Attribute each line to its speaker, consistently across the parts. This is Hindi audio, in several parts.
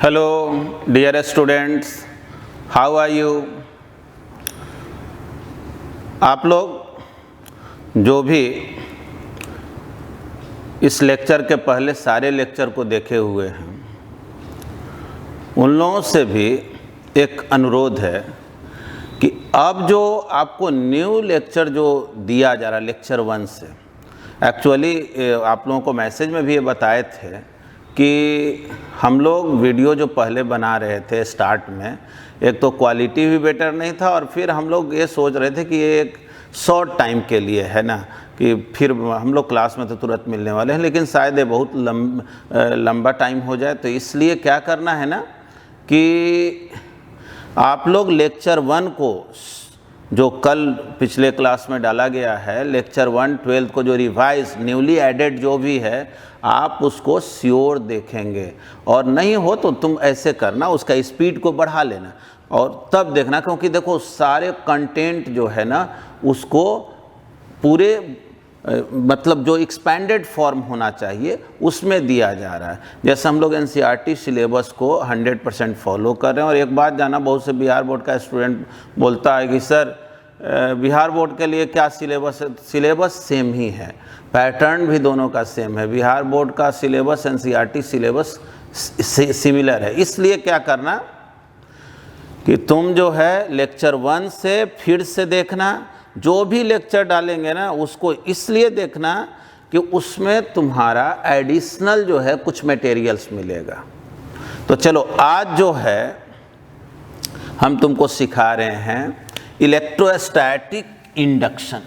Speaker 1: Hello, dear students, how are you? आप लोग जो भी इस लेक्चर के पहले सारे लेक्चर को देखे हुए हैं, उन लोगों से भी एक अनुरोध है कि अब जो आपको न्यू लेक्चर जो दिया जा रहा है लेक्चर 1 से, एक्चुअली आप लोगों को मैसेज में भी ये बताए थे कि हम लोग वीडियो जो पहले बना रहे थे स्टार्ट में, एक तो क्वालिटी भी बेटर नहीं था और फिर हम लोग ये सोच रहे थे कि ये एक शॉर्ट टाइम के लिए है ना, कि फिर हम लोग क्लास में तो तुरंत मिलने वाले हैं, लेकिन शायद ये बहुत लंबा टाइम हो जाए। तो इसलिए क्या करना है ना कि आप लोग लेक्चर 1 को जो कल पिछले क्लास में डाला गया है, लेक्चर 1 12th को जो रिवाइज न्यूली एडेड जो भी है, आप उसको श्योर देखेंगे। और नहीं हो तो तुम ऐसे करना, उसका स्पीड को बढ़ा लेना और तब देखना, क्योंकि देखो सारे कंटेंट जो है ना उसको पूरे मतलब जो एक्सपेंडेड फॉर्म होना चाहिए उसमें दिया जा रहा है। जैसे हम लोग एनसीईआरटी सिलेबस को 100% फॉलो कर रहे हैं। और एक बात जाना, बहुत से बिहार बोर्ड का स्टूडेंट बोलता है कि सर बिहार बोर्ड के लिए क्या सिलेबस है? सिलेबस सेम ही है, पैटर्न भी दोनों का सेम है। बिहार बोर्ड का सिलेबस एनसीईआरटी सिलेबस सिमिलर है। इसलिए क्या करना कि तुम जो है लेक्चर 1 से फिर से देखना, जो भी लेक्चर डालेंगे ना उसको इसलिए देखना कि उसमें तुम्हारा एडिशनल जो है कुछ मटेरियल्स मिलेगा। तो चलो आज जो है हम तुमको सिखा रहे हैं इलेक्ट्रोस्टैटिक इंडक्शन।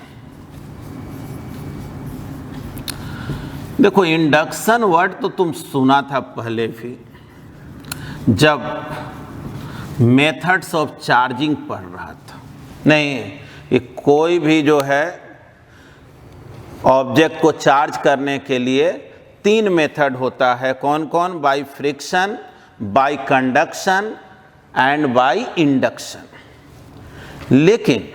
Speaker 1: देखो इंडक्शन वर्ड तो तुम सुना था पहले भी, जब मेथड्स ऑफ चार्जिंग पढ़ रहा था। नहीं, ये कोई भी जो है ऑब्जेक्ट को चार्ज करने के लिए 3 मेथड होता है। कौन कौन? By friction, bye conduction and by induction. लेकिन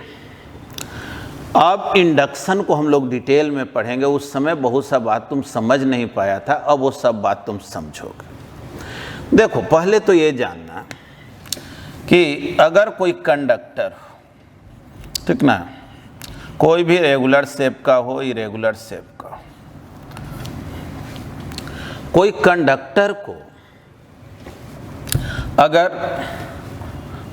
Speaker 1: अब इंडक्शन को हम लोग डिटेल में पढ़ेंगे। उस समय बहुत सा बात तुम समझ नहीं पाया था, अब वो सब बात तुम समझोगे। देखो पहले तो ये जानना कि अगर कोई कंडक्टर हो, ठीक ना, कोई भी रेगुलर शेप का हो, इरेगुलर शेप का हो, कोई कंडक्टर को अगर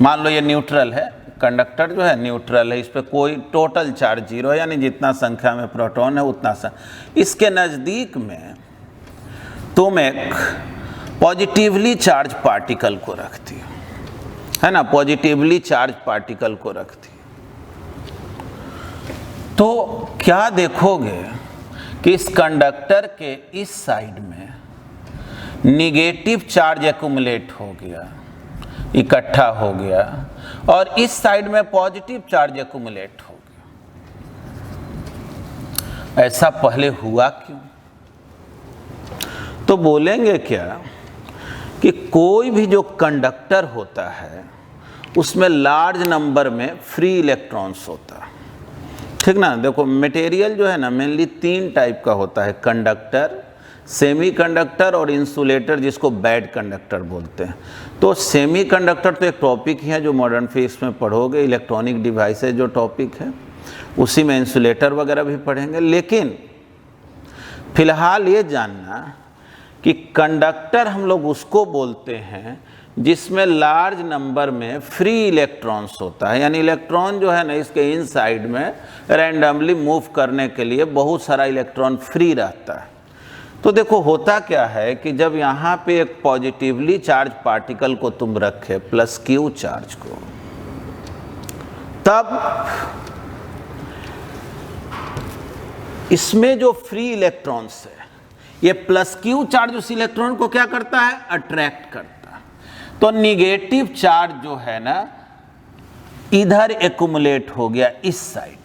Speaker 1: मान लो ये न्यूट्रल है, कंडक्टर जो है न्यूट्रल है, इस पे कोई टोटल चार्ज 0 है, यानी जितना संख्या में प्रोटॉन है उतना सा। इसके नज़दीक में तुम एक पॉजिटिवली चार्ज पार्टिकल को रखती हो, है ना, पॉजिटिवली चार्ज पार्टिकल को रखती हो, तो क्या देखोगे कि इस कंडक्टर के इस साइड में निगेटिव चार्ज एक्युमुलेट हो गया, इकट्ठा हो गया, और इस साइड में पॉजिटिव चार्ज एक्युमुलेट हो गया। ऐसा पहले हुआ क्यों? तो बोलेंगे क्या कि कोई भी जो कंडक्टर होता है उसमें लार्ज नंबर में फ्री इलेक्ट्रॉन्स होता है, ठीक ना। देखो मटेरियल जो है ना मेनली 3 टाइप का होता है, कंडक्टर, सेमी कंडक्टर और इंसुलेटर, जिसको बैड कंडक्टर बोलते हैं। तो सेमी कंडक्टर तो एक टॉपिक ही है जो मॉडर्न फिजिक्स में पढ़ोगे, इलेक्ट्रॉनिक डिवाइसेज जो टॉपिक है उसी में इंसुलेटर वगैरह भी पढ़ेंगे। लेकिन फिलहाल ये जानना कि कंडक्टर हम लोग उसको बोलते हैं जिसमें लार्ज नंबर में फ्री इलेक्ट्रॉन्स होता है, यानी इलेक्ट्रॉन जो है ना इसके इन साइड में रैंडमली मूव करने के लिए बहुत सारा इलेक्ट्रॉन फ्री रहता है। तो देखो होता क्या है कि जब यहाँ पे एक पॉजिटिवली चार्ज पार्टिकल को तुम रखे प्लस क्यू चार्ज को, तब इसमें जो फ्री इलेक्ट्रॉन्स है, ये प्लस क्यू चार्ज उस इलेक्ट्रॉन को क्या करता है? अट्रैक्ट करता है। तो निगेटिव चार्ज जो है ना इधर एक्युमुलेट हो गया इस साइड में।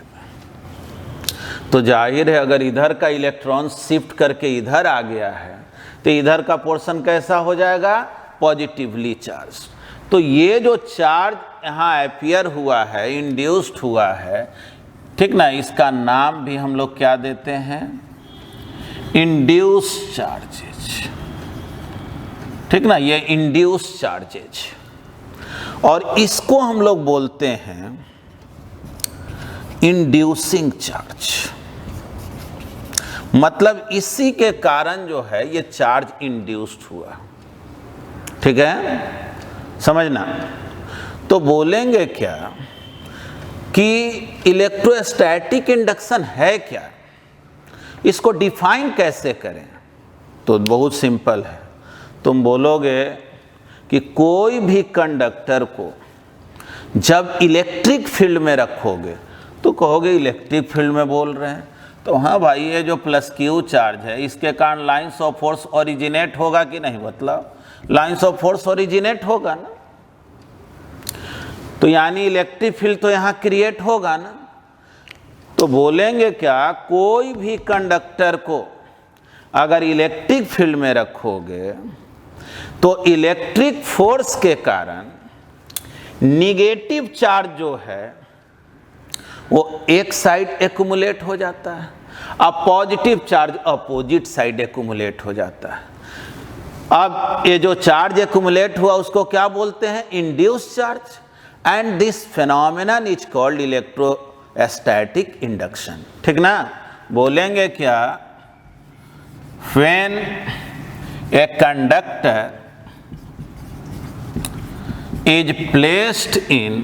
Speaker 1: तो जाहिर है अगर इधर का इलेक्ट्रॉन शिफ्ट करके इधर आ गया है तो इधर का पोर्शन कैसा हो जाएगा? Positively charge. तो ये जो चार्ज यहाँ अपीयर हुआ है, इंड्यूस्ड हुआ है, ठीक ना, इसका नाम भी हम लोग क्या देते हैं? Induced charges. ठीक ना, ये इंड्यूस चार्जेज, और इसको हम लोग बोलते हैं इंड्यूसिंग चार्ज। मतलब इसी के कारण जो है ये चार्ज इंड्यूस्ड हुआ। ठीक है, समझना। तो बोलेंगे क्या कि इलेक्ट्रोस्टैटिक इंडक्शन है क्या, इसको डिफाइन कैसे करें? तो बहुत सिंपल है। तुम बोलोगे कि कोई भी कंडक्टर को जब इलेक्ट्रिक फील्ड में रखोगे तो कहोगे इलेक्ट्रिक फील्ड में बोल रहे हैं, तो हाँ भाई ये जो प्लस क्यू चार्ज है इसके कारण लाइंस ऑफ फोर्स ओरिजिनेट होगा कि नहीं? मतलब लाइंस ऑफ फोर्स ओरिजिनेट होगा ना, तो यानी इलेक्ट्रिक फील्ड तो यहाँ क्रिएट होगा ना। तो बोलेंगे क्या, कोई भी कंडक्टर को अगर इलेक्ट्रिक फील्ड में रखोगे तो इलेक्ट्रिक फोर्स के कारण निगेटिव चार्ज जो है वो एक साइड एक्युमुलेट हो जाता है, अब positive charge opposite side accumulate हो जाता है। अब ये जो चार्ज एक्युमुलेट हुआ उसको क्या बोलते हैं? Induce charge. And this phenomenon is called electrostatic induction. ठीक ना, बोलेंगे क्या, when a conductor is placed in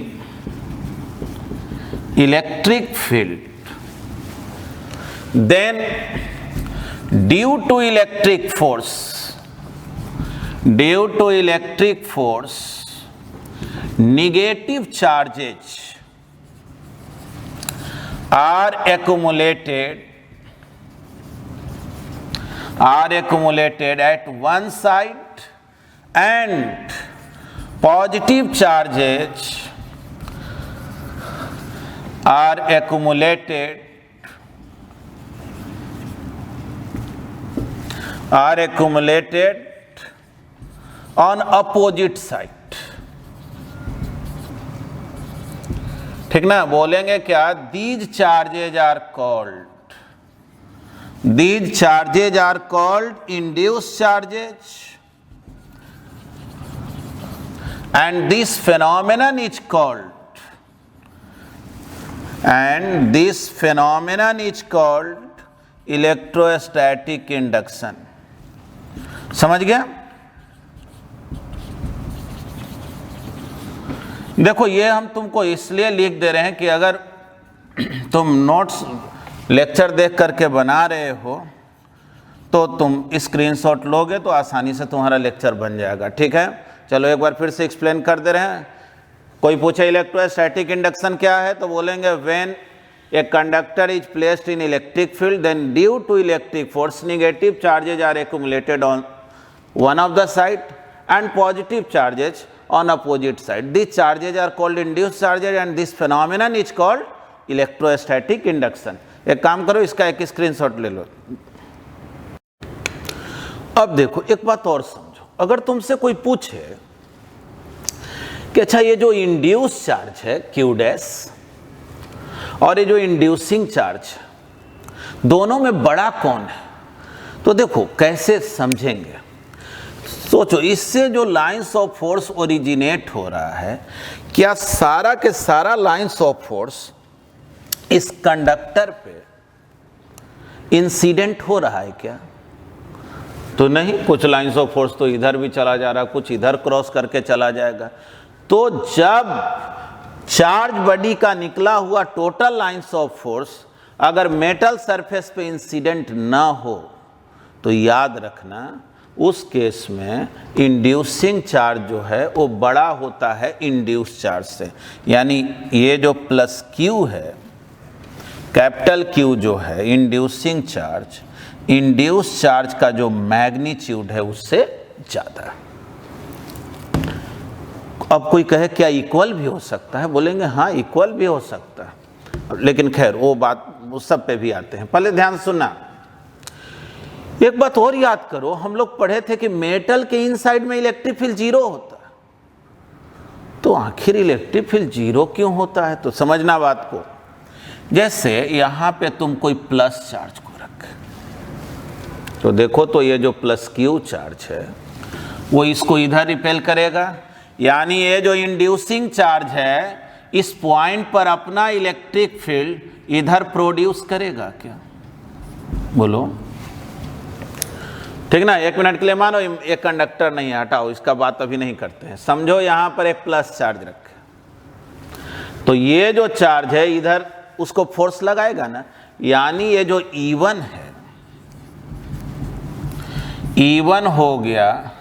Speaker 1: electric field, then due to electric force negative charges are accumulated at one side and positive charges are accumulated on opposite side। ठीक ना, बोलेंगे क्या, these charges are called induced charges, and this phenomenon is called electrostatic induction. समझ गया? देखो ये हम तुमको इसलिए लिख दे रहे हैं कि अगर तुम नोट्स लेक्चर देख करके बना रहे हो तो तुम स्क्रीनशॉट लोगे तो आसानी से तुम्हारा लेक्चर बन जाएगा। ठीक है, चलो एक बार फिर से एक्सप्लेन कर दे रहे हैं। कोई पूछे इलेक्ट्रोस्टैटिक इंडक्शन क्या है, तो बोलेंगे when a conductor is placed in electric field then due to electric force negative charges are accumulated on one of the side and positive charges on opposite side. This charges are called induced charges and this phenomenon is called electrostatic induction. एक काम करो, इसका एक स्क्रीनशॉट ले लो। अब देखो एक बात और समझो, अगर तुमसे कोई पूछे कि अच्छा ये जो इंड्यूस चार्ज है क्यू डैश और ये जो इंड्यूसिंग चार्ज दोनों में बड़ा कौन है, तो देखो कैसे समझेंगे। सोचो, इससे जो लाइंस ऑफ फोर्स ओरिजिनेट हो रहा है, क्या सारा के सारा लाइंस ऑफ फोर्स इस कंडक्टर पे इंसिडेंट हो रहा है क्या? तो नहीं, कुछ लाइंस ऑफ फोर्स तो इधर भी चला जा रहा है, कुछ इधर क्रॉस करके चला जाएगा। तो जब चार्ज बॉडी का निकला हुआ टोटल लाइंस ऑफ फोर्स अगर मेटल सरफेस पे इंसिडेंट ना हो तो याद रखना उस केस में इंड्यूसिंग चार्ज जो है वो बड़ा होता है इंड्यूस चार्ज से। यानी ये जो प्लस क्यू है, कैपिटल क्यू जो है इंड्यूसिंग चार्ज, इंड्यूस चार्ज का जो मैग्नीट्यूड है उससे ज़्यादा। अब कोई कहे क्या इक्वल भी हो सकता है, बोलेंगे हाँ इक्वल भी हो सकता है, लेकिन खैर वो बात वो सब पे भी आते हैं। पहले ध्यान सुनना, एक बात और याद करो, हम लोग पढ़े थे कि मेटल के इनसाइड में इलेक्ट्रिक फील्ड जीरो होता है। तो आखिर इलेक्ट्रिक फील्ड जीरो क्यों होता है, तो समझना बात को। जैसे यहां पे तुम कोई प्लस चार्ज को रखे, तो देखो तो ये जो प्लस क्यू चार्ज है वो इसको इधर रिपेल करेगा, यानी ये जो इंड्यूसिंग चार्ज है इस पॉइंट पर अपना इलेक्ट्रिक फील्ड इधर प्रोड्यूस करेगा क्या? बोलो, ठीक ना। 1 मिनट के लिए मानो एक कंडक्टर नहीं है, हटाओ, इसका बात अभी नहीं करते हैं। समझो यहां पर एक प्लस चार्ज रखे, तो ये जो चार्ज है इधर उसको फोर्स लगाएगा ना, यानी ये जो E1 है, E1 हो गया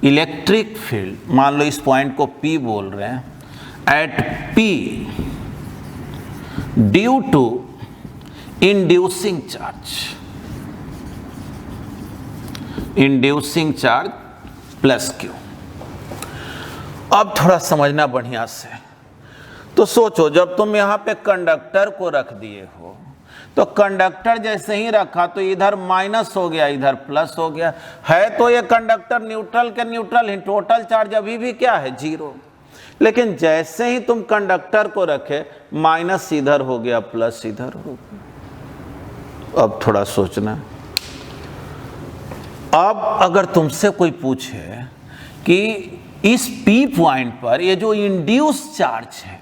Speaker 1: इलेक्ट्रिक फील्ड, मान लो इस पॉइंट को P बोल रहे हैं, at P due to inducing charge plus Q। अब थोड़ा समझना बढ़िया से, तो सोचो जब तुम यहां पे कंडक्टर को रख दिए हो, तो कंडक्टर जैसे ही रखा तो इधर माइनस हो गया, इधर प्लस हो गया, है तो ये कंडक्टर न्यूट्रल के न्यूट्रल ही, टोटल चार्ज अभी भी क्या है? 0। लेकिन जैसे ही तुम कंडक्टर को रखे, माइनस इधर हो गया, प्लस इधर हो गया। अब थोड़ा सोचना, अब अगर तुमसे कोई पूछे कि इस P पॉइंट पर ये जो इंड्यूस चार्ज है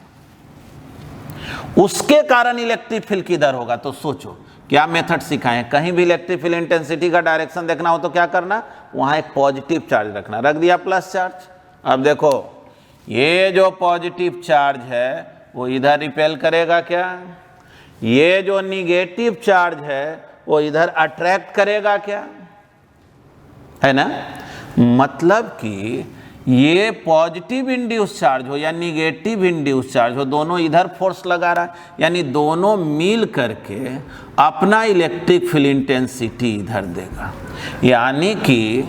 Speaker 1: उसके कारण इलेक्ट्रिक फील्ड किधर होगा, तो सोचो क्या मेथड सिखाएं। कहीं भी इलेक्ट्रिक फील्ड इंटेंसिटी का डायरेक्शन देखना हो तो क्या करना, वहां एक पॉजिटिव चार्ज रखना, रख दिया प्लस चार्ज। अब देखो ये जो पॉजिटिव चार्ज है वो इधर रिपेल करेगा क्या? ये जो निगेटिव चार्ज है वो इधर अट्रैक्ट करेगा क्या? है ना। मतलब कि ये पॉजिटिव इंड्यूस चार्ज हो या निगेटिव इंड्यूस चार्ज हो, दोनों इधर फोर्स लगा रहा है, यानी दोनों मिल करके अपना इलेक्ट्रिक फील्ड इंटेंसिटी इधर देगा। यानी कि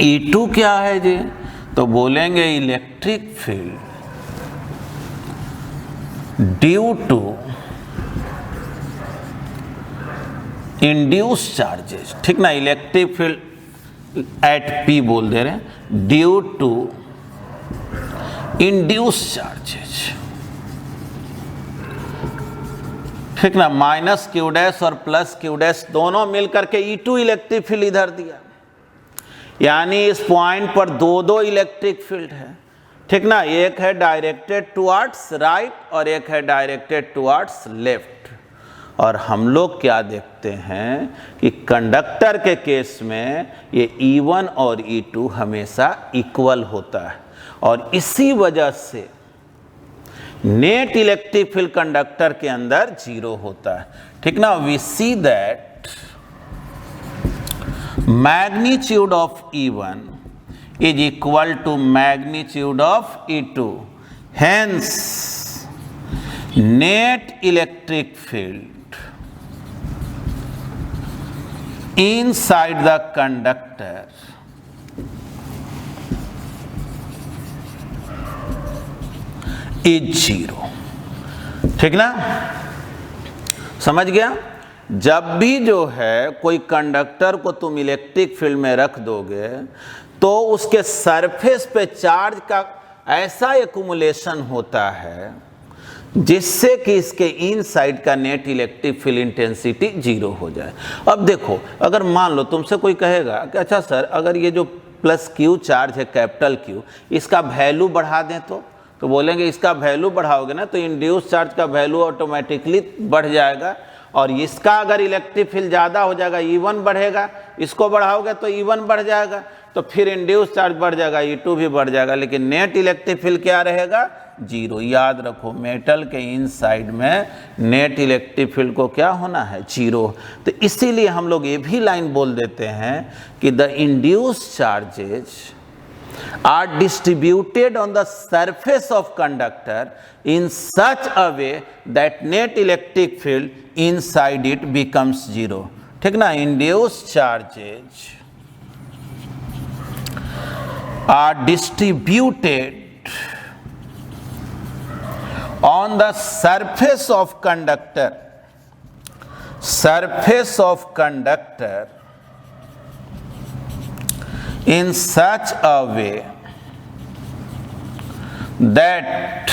Speaker 1: E2 क्या है जी, तो बोलेंगे electric field due to induce charges, ठीक ना। इलेक्ट्रिक फील्ड एट P बोल दे रहे हैं, ड्यू टू इंड्यूस चार्जेस, ठीक ना। माइनस Q डैश और प्लस Q डैश दोनों मिलकर के E2 इलेक्ट्रिक फील्ड इधर दिया, यानी इस पॉइंट पर दो इलेक्ट्रिक फील्ड है, ठीक ना। एक है डायरेक्टेड टुवर्ड्स राइट और एक है डायरेक्टेड टुवर्ड्स लेफ्ट। और हम लोग क्या देखते हैं कि कंडक्टर के केस में ये E1 और E2 हमेशा इक्वल होता है, और इसी वजह से नेट इलेक्ट्रिक फील्ड कंडक्टर के अंदर 0 होता है, ठीक ना। We see that magnitude of E1 is equal to magnitude of E2. Hence, net electric field inside the conductor is 0. ठीक ना, समझ गया। जब भी जो है कोई कंडक्टर को तुम इलेक्ट्रिक फील्ड में रख दोगे तो उसके सरफेस पे चार्ज का ऐसा एक्युमुलेशन होता है जिससे कि इसके इनसाइड का नेट इलेक्ट्रिक फील्ड इंटेंसिटी 0 हो जाए। अब देखो, अगर मान लो तुमसे कोई कहेगा कि अच्छा सर, अगर ये जो प्लस Q चार्ज है, कैपिटल Q, इसका वैल्यू बढ़ा दें तो बोलेंगे इसका वैल्यू बढ़ाओगे ना तो इंड्यूस चार्ज का वैल्यू ऑटोमेटिकली बढ़ जाएगा, और इसका अगर इलेक्ट्रिक फील्ड ज़्यादा हो जाएगा, E1 बढ़ेगा, इसको बढ़ाओगे तो E1 बढ़ जाएगा, तो फिर इंड्यूस चार्ज बढ़ जाएगा, E2 भी बढ़ जाएगा, लेकिन नेट इलेक्ट्रिक फील्ड क्या रहेगा? 0। याद रखो, मेटल के इनसाइड में नेट इलेक्ट्रिक फील्ड को क्या होना है? 0। तो इसीलिए हम लोग ये भी लाइन बोल देते हैं कि the induce charges are distributed on the surface of conductor in such a way that net electric field inside it becomes 0. ठीक ना। Induced charges are distributed on the surface of conductor in such a way that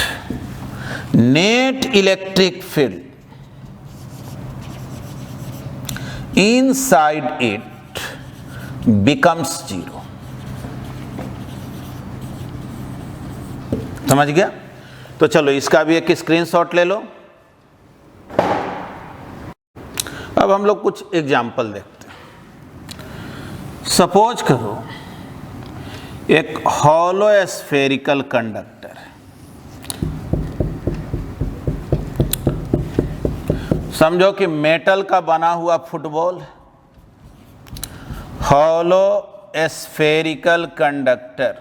Speaker 1: net electric field inside it becomes 0. समझ गया? तो चलो इसका भी एक स्क्रीनशॉट ले लो। अब हम लोग कुछ एग्जाम्पल देखते हैं। सपोज करो एक हॉलो स्फेरिकल कंडक्टर है, समझो कि मेटल का बना हुआ फुटबॉल, हॉलो स्फेरिकल कंडक्टर,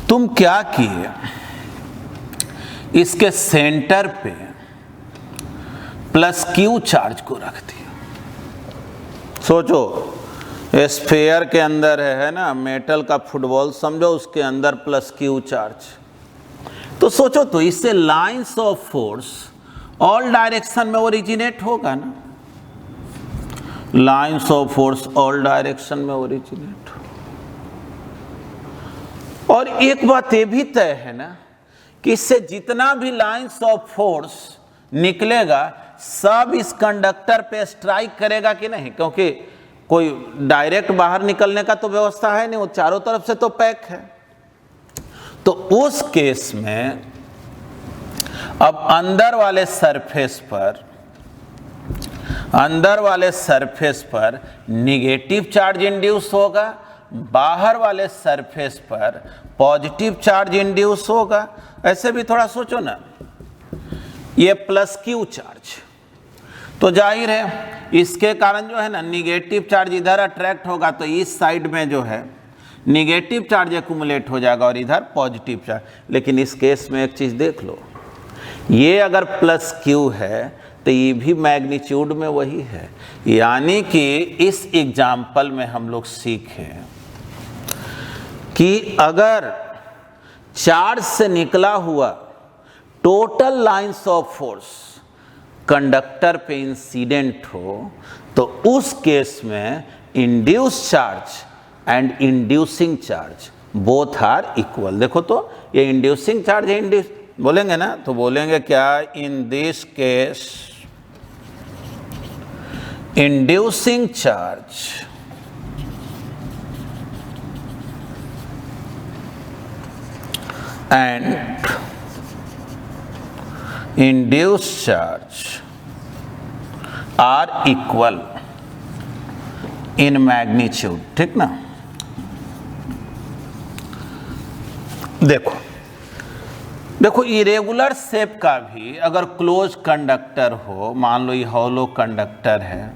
Speaker 1: तुम क्या किए, इसके सेंटर पे प्लस क्यू चार्ज को रख दिया। सोचो स्फेयर के अंदर है ना मेटल का फुटबॉल, समझो उसके अंदर प्लस क्यू चार्ज। तो सोचो तो इससे lines of force all direction में ओरिजिनेट होगा ना, lines of force all direction में ओरिजिनेट हो। और एक बात ये भी तय है ना कि इससे जितना भी लाइंस ऑफ फोर्स निकलेगा सब इस कंडक्टर पे स्ट्राइक करेगा कि नहीं, क्योंकि कोई डायरेक्ट बाहर निकलने का तो व्यवस्था है नहीं, वो चारों तरफ से तो पैक है। तो उस केस में अब अंदर वाले सरफेस पर निगेटिव चार्ज इंड्यूस होगा, बाहर वाले सरफेस पर पॉजिटिव चार्ज इंड्यूस होगा। ऐसे भी थोड़ा सोचो ना, ये प्लस क्यू चार्ज, तो जाहिर है इसके कारण जो है ना निगेटिव चार्ज इधर अट्रैक्ट होगा, तो इस साइड में जो है निगेटिव चार्ज एक्युमुलेट हो जाएगा और इधर पॉजिटिव चार्ज। लेकिन इस केस में एक चीज़ देख लो, ये अगर प्लस क्यू है तो ये भी मैग्नीट्यूड में वही है। यानी कि इस एग्जाम्पल में हम लोग सीखें कि अगर चार्ज से निकला हुआ total lines of force conductor पे इंसिडेंट हो तो उस केस में induce charge and inducing charge both are equal. देखो तो ये इंड्यूसिंग चार्ज है, इंड्यूस बोलेंगे ना तो बोलेंगे क्या, in this case inducing charge and induced charge are equal in magnitude. ठीक ना? देखो इरेगुलर शेप का भी अगर क्लोज कंडक्टर हो, मान लो ये हॉलो कंडक्टर है,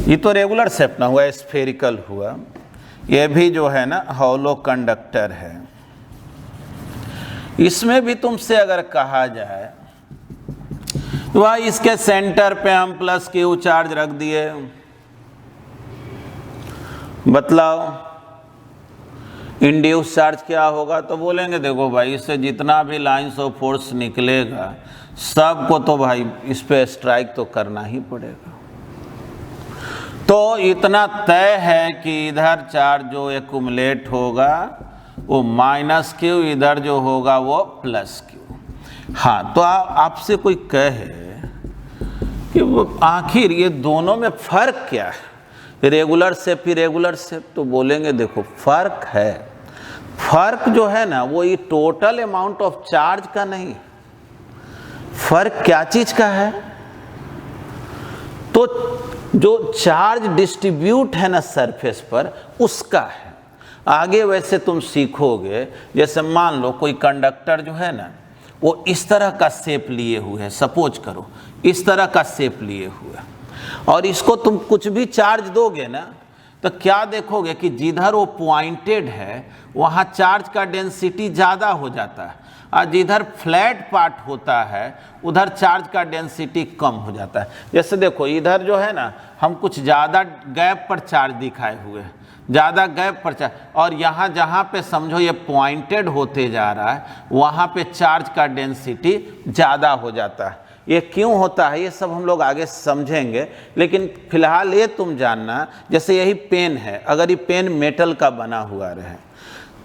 Speaker 1: ये तो रेगुलर शेप ना हुआ, स्फेरिकल हुआ, ये भी जो है ना हॉलो कंडक्टर है। इसमें भी तुमसे अगर कहा जाए वह इसके सेंटर पे हम प्लस क्यू चार्ज रख दिए, बतलाओ इंड्यूस चार्ज क्या होगा, तो बोलेंगे देखो भाई इससे जितना भी लाइंस ऑफ फोर्स निकलेगा सबको तो भाई इस पे स्ट्राइक तो करना ही पड़ेगा। तो इतना तय है कि इधर चार्ज जो एक्युमुलेट होगा वो माइनस क्यू, इधर जो होगा वो प्लस क्यू। हाँ, तो आपसे कोई कहे कि वो आखिर ये दोनों में फ़र्क क्या है, रेगुलर शेप इरेगुलर शेप, तो बोलेंगे देखो फ़र्क है। फ़र्क जो है ना वो ये टोटल अमाउंट ऑफ चार्ज का नहीं, फ़र्क क्या चीज़ का है, तो जो चार्ज डिस्ट्रीब्यूट है ना सरफेस पर उसका है। आगे वैसे तुम सीखोगे, जैसे मान लो कोई कंडक्टर जो है ना वो इस तरह का शेप लिए हुए है, सपोज करो इस तरह का शेप लिए हुए है, और इसको तुम कुछ भी चार्ज दोगे ना तो क्या देखोगे कि जिधर वो पॉइंटेड है वहाँ चार्ज का डेंसिटी ज़्यादा हो जाता है, और जिधर फ्लैट पार्ट होता है उधर चार्ज का डेंसिटी कम हो जाता है। जैसे देखो इधर जो है ना हम कुछ ज़्यादा गैप पर चार्ज दिखाए हुए हैं, ज़्यादा गैप पर चार्ज, और यहाँ जहाँ पे समझो ये पॉइंटेड होते जा रहा है वहाँ पे चार्ज का डेंसिटी ज़्यादा हो जाता है। ये क्यों होता है ये सब हम लोग आगे समझेंगे, लेकिन फिलहाल ये तुम जानना, जैसे यही पेन है, अगर ये पेन मेटल का बना हुआ रहे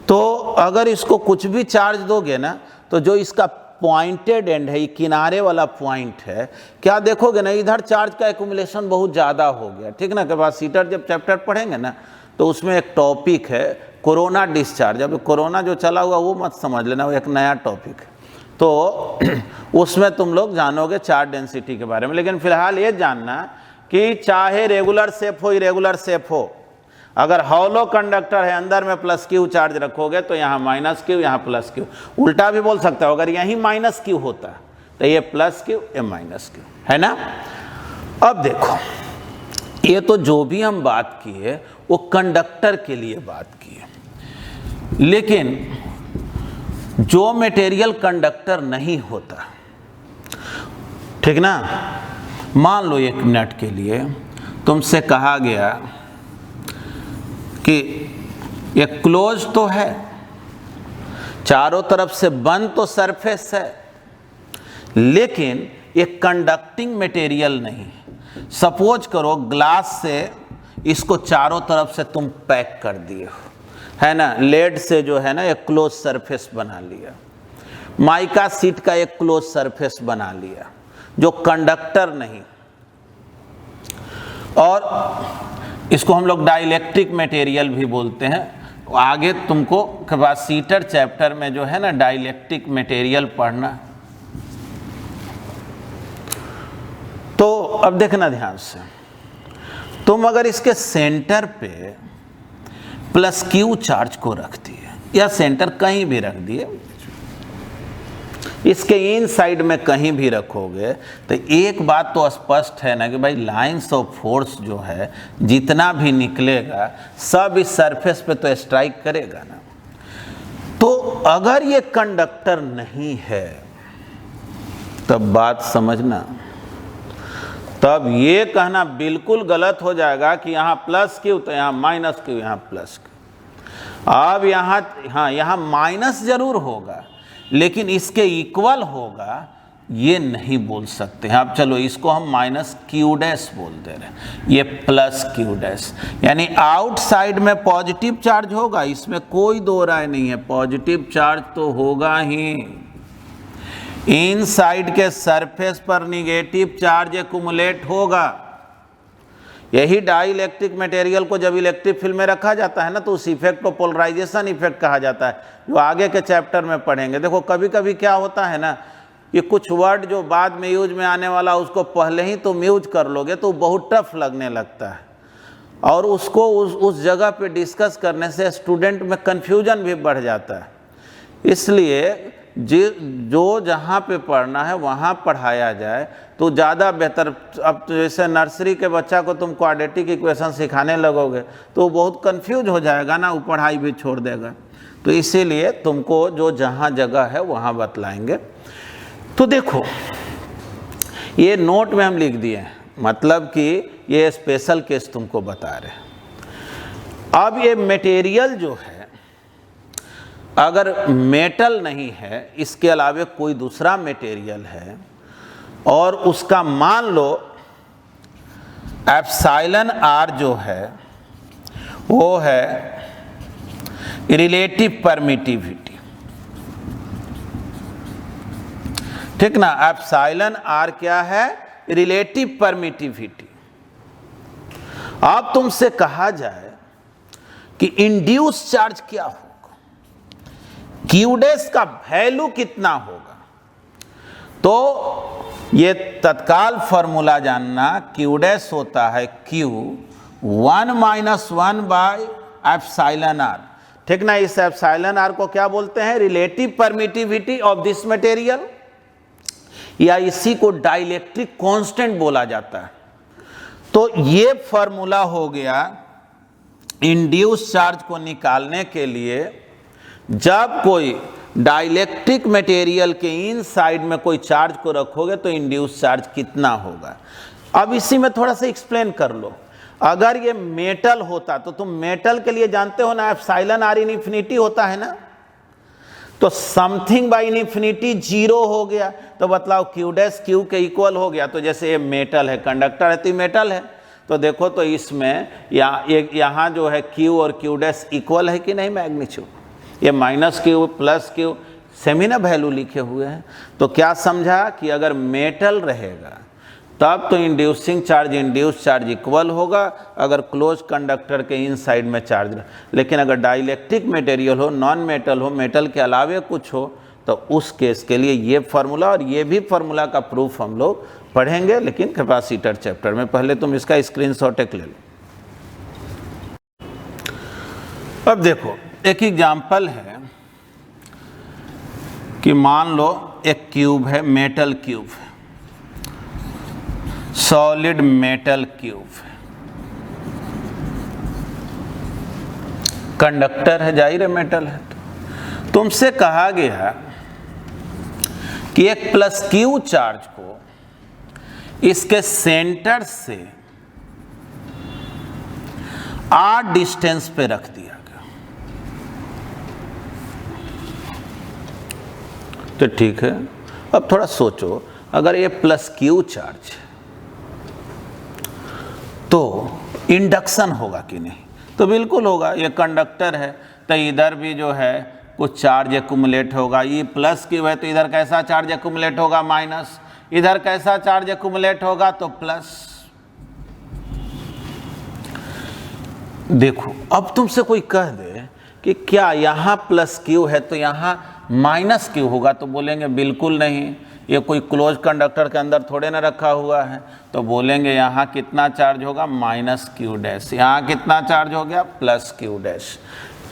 Speaker 1: तो अगर इसको कुछ भी चार्ज दोगे ना तो जो इसका पॉइंटेड एंड है, ये किनारे वाला पॉइंट है, क्या देखोगे ना इधर चार्ज का एक्यूमुलेशन बहुत ज़्यादा हो गया, ठीक ना। कैपेसिटर जब चैप्टर पढ़ेंगे ना तो उसमें एक टॉपिक है कोरोना डिस्चार्ज। अब कोरोना जो चला हुआ वो मत समझ लेना, वो एक नया टॉपिक है, तो उसमें तुम लोग जानोगे चार्ज डेंसिटी के बारे में। लेकिन फिलहाल ये जानना कि चाहे रेगुलर शेप हो इरेगुलर शेप हो, अगर हॉलो कंडक्टर है अंदर में प्लस क्यू चार्ज रखोगे तो यहाँ माइनस क्यू यहाँ प्लस क्यू। उल्टा भी बोल सकते हो, अगर यहीं माइनस क्यू होता तो ये प्लस क्यू ये माइनस क्यू, है ना। अब देखो ये तो जो भी हम बात किए वो कंडक्टर के लिए बात किए, लेकिन जो मटेरियल कंडक्टर नहीं होता, ठीक ना। मान लो 1 मिनट के लिए तुमसे कहा गया कि ये क्लोज तो है, चारों तरफ से बंद तो सरफेस है, लेकिन ये कंडक्टिंग मटेरियल नहीं। सपोज करो ग्लास से इसको चारों तरफ से तुम पैक कर दिए हो, है ना, लेड से जो है ना एक क्लोज सरफेस बना लिया, माइका सीट का एक क्लोज सरफेस बना लिया जो कंडक्टर नहीं, और इसको हम लोग डाइलेक्ट्रिक मटेरियल भी बोलते हैं। आगे तुमको कैपेसिटर चैप्टर में जो है ना डाइलेक्ट्रिक मटेरियल पढ़ना। तो अब देखना ध्यान से, तुम अगर इसके सेंटर पे प्लस क्यू चार्ज को रख दिए या सेंटर कहीं भी रख दिए, इसके इन साइड में कहीं भी रखोगे तो एक बात तो स्पष्ट है ना कि भाई लाइंस ऑफ फोर्स जो है जितना भी निकलेगा सब इस सरफेस पे तो स्ट्राइक करेगा ना। तो अगर ये कंडक्टर नहीं है तब बात समझना, तब ये कहना बिल्कुल गलत हो जाएगा कि यहाँ प्लस क्यू तो यहाँ माइनस क्यू, यहाँ प्लस क्यू। अब यहाँ हाँ यहाँ माइनस जरूर होगा लेकिन इसके इक्वल होगा ये नहीं बोल सकते हैं। अब चलो इसको हम माइनस क्यू डैश बोल दे रहे हैं, ये प्लस क्यू डैश, यानी आउटसाइड में पॉजिटिव चार्ज होगा, इसमें कोई दो राय नहीं है, पॉजिटिव चार्ज तो होगा ही। इनसाइड के सरफेस पर निगेटिव चार्ज एक्युमुलेट होगा। यही डाइलेक्ट्रिक मटेरियल को जब इलेक्ट्रिक फील्ड में रखा जाता है ना तो उस इफेक्ट को पोलराइजेशन इफेक्ट कहा जाता है, जो आगे के चैप्टर में पढ़ेंगे। देखो कभी कभी क्या होता है ना कि कुछ वर्ड जो बाद में यूज में आने वाला उसको पहले ही तुम यूज कर लोगे तो बहुत टफ लगने लगता है, और उसको उस जगह पे डिस्कस करने से स्टूडेंट में कन्फ्यूजन भी बढ़ जाता है। इसलिए जो जहाँ पे पढ़ना है वहाँ पढ़ाया जाए तो ज़्यादा बेहतर। अब जैसे नर्सरी के बच्चा को तुम क्वाड्रेटिक इक्वेशन सिखाने लगोगे तो वो बहुत कंफ्यूज हो जाएगा ना, वो पढ़ाई भी छोड़ देगा। तो इसीलिए तुमको जो जहाँ जगह है वहाँ बतलाएंगे। तो देखो ये नोट में हम लिख दिए हैं, मतलब कि ये स्पेशल केस तुमको बता रहे हैं। अब ये मटेरियल जो है अगर मेटल नहीं है, इसके अलावे कोई दूसरा मटेरियल है और उसका मान लो एप्सिलॉन आर जो है वो है रिलेटिव परमिटिविटी, ठीक ना। एप्सिलॉन आर क्या है? Relative permittivity. अब तुमसे कहा जाए कि इंड्यूस चार्ज क्या होगा, क्यू डैश का वैल्यू कितना होगा, तो ये तत्काल फॉर्मूला जानना, क्यू डैश होता है क्यू 1 - 1 बाय एप्सिलॉन आर, ठीक ना। इस एप्सिलॉन आर को क्या बोलते हैं? Relative permittivity of this material, या इसी को डाइलेक्ट्रिक कांस्टेंट बोला जाता है। तो ये फॉर्मूला हो गया इंड्यूस चार्ज को निकालने के लिए। जब कोई डाइलेक्ट्रिक मटेरियल के इन साइड में कोई चार्ज को रखोगे तो इंड्यूस चार्ज कितना होगा। अब इसी में थोड़ा सा एक्सप्लेन कर लो। अगर ये मेटल होता तो तुम मेटल के लिए जानते हो ना एप्सिलॉन आर इनफिनिटी होता है ना, तो समथिंग बाय इनफिनिटी 0 हो गया तो बतलाओ क्यू डैश क्यू के इक्वल हो गया। तो जैसे ये मेटल है, कंडक्टर है तो मेटल है, तो देखो तो इसमें यहाँ जो है क्यू और क्यू डैश इक्वल है कि नहीं मैग्नीट्यूड, ये minus Q plus Q same value लिखे हुए हैं। तो क्या समझा कि अगर मेटल रहेगा तब तो इंड्यूसिंग चार्ज इक्वल होगा अगर क्लोज कंडक्टर के इन साइड में चार्ज, लेकिन अगर डाइलेक्ट्रिक मटेरियल हो, नॉन मेटल हो, मेटल के अलावे कुछ हो, तो उस केस के लिए ये फार्मूला और ये भी फार्मूला का प्रूफ हम लोग पढ़ेंगे, लेकिन कैपेसिटर चैप्टर में। पहले तुम इसका स्क्रीनशॉट एक ले लो। अब देखो एक एग्जाम्पल है कि मान लो एक क्यूब है, मेटल क्यूब है, सॉलिड मेटल क्यूब है, कंडक्टर है, जाहिर है मेटल है। तो तुमसे कहा गया कि एक प्लस क्यू चार्ज को इसके सेंटर से r डिस्टेंस पे रख दिया गया। तो ठीक है, अब थोड़ा सोचो, अगर ये प्लस क्यू चार्ज है तो इंडक्शन होगा कि नहीं? तो बिल्कुल होगा। ये कंडक्टर है तो इधर भी जो है कुछ चार्ज एक्युमुलेट होगा। ये प्लस क्यू है तो इधर कैसा चार्ज एक्युमुलेट होगा? माइनस। इधर कैसा चार्ज एक्युमुलेट होगा? तो प्लस। देखो अब तुमसे कोई कह दे कि क्या यहाँ प्लस क्यू है तो यहाँ माइनस क्यू होगा, तो बोलेंगे बिल्कुल नहीं, ये कोई क्लोज कंडक्टर के अंदर थोड़े ना रखा हुआ है। तो बोलेंगे यहाँ कितना चार्ज होगा? Minus q dash. यहाँ कितना चार्ज हो गया? Plus q dash.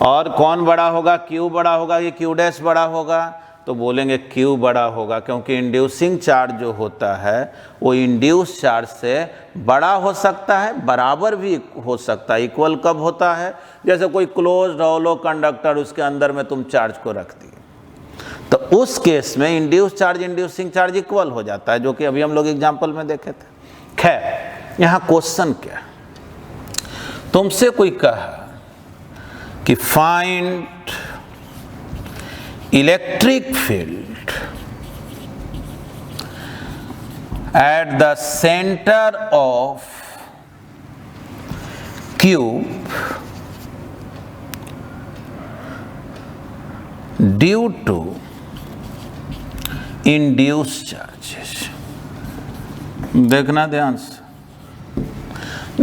Speaker 1: और कौन बड़ा होगा? क्यू बड़ा होगा कि क्यू डैश बड़ा होगा? तो बोलेंगे क्यू बड़ा होगा, क्योंकि इंड्यूसिंग चार्ज जो होता है वो इंड्यूस चार्ज से बड़ा हो सकता है, बराबर भी हो सकता है। इक्वल कब होता है? जैसे कोई क्लोज होलो कंडक्टर, उसके अंदर में तुम चार्ज को रख दिए, तो उस केस में induce charge inducing charge equal हो जाता है, जो कि अभी हम लोग एग्जाम्पल में देखे थे। खैर, यहाँ क्वेश्चन क्या है? तुमसे कोई कहा कि find electric field at the centre of cube due to induce charges. देखना ध्यान से।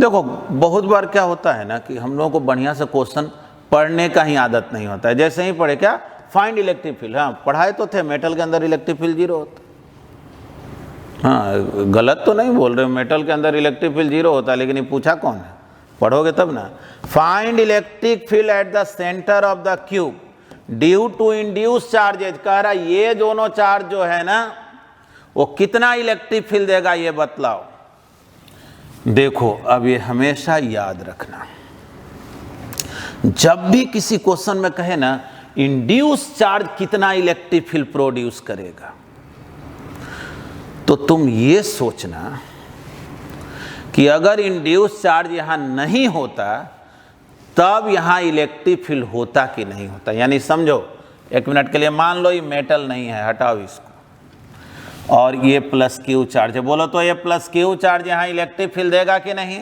Speaker 1: देखो बहुत बार क्या होता है ना कि हम लोगों को बढ़िया से क्वेश्चन पढ़ने का ही आदत नहीं होता है। जैसे ही पढ़े क्या, फाइंड इलेक्ट्रिक फील्ड, हाँ पढ़ाए तो थे, मेटल के अंदर इलेक्ट्रिक फील्ड 0 होता। हाँ गलत तो नहीं बोल रहे, मेटल के अंदर इलेक्ट्रिक फील्ड 0 होता है, लेकिन ये पूछा कौन है? पढ़ोगे तब ना। Find electric field at the centre of the cube due to induce charges. कह रहा ये दोनों चार्ज जो है ना वो कितना इलेक्ट्रिक फील्ड देगा, ये बतलाओ। देखो अब ये हमेशा याद रखना, जब भी किसी क्वेश्चन में कहे ना इंड्यूस चार्ज कितना इलेक्ट्रिक फील्ड प्रोड्यूस करेगा, तो तुम ये सोचना कि अगर इंड्यूस चार्ज यहां नहीं होता तब यहां इलेक्ट्रिक फील्ड होता कि नहीं होता। यानी समझो, एक मिनट के लिए मान लो ये मेटल नहीं है, हटाओ इसको, और ये प्लस क्यू चार्ज है। बोलो तो ये प्लस क्यू चार्ज यहाँ इलेक्ट्रिक फील्ड देगा कि नहीं?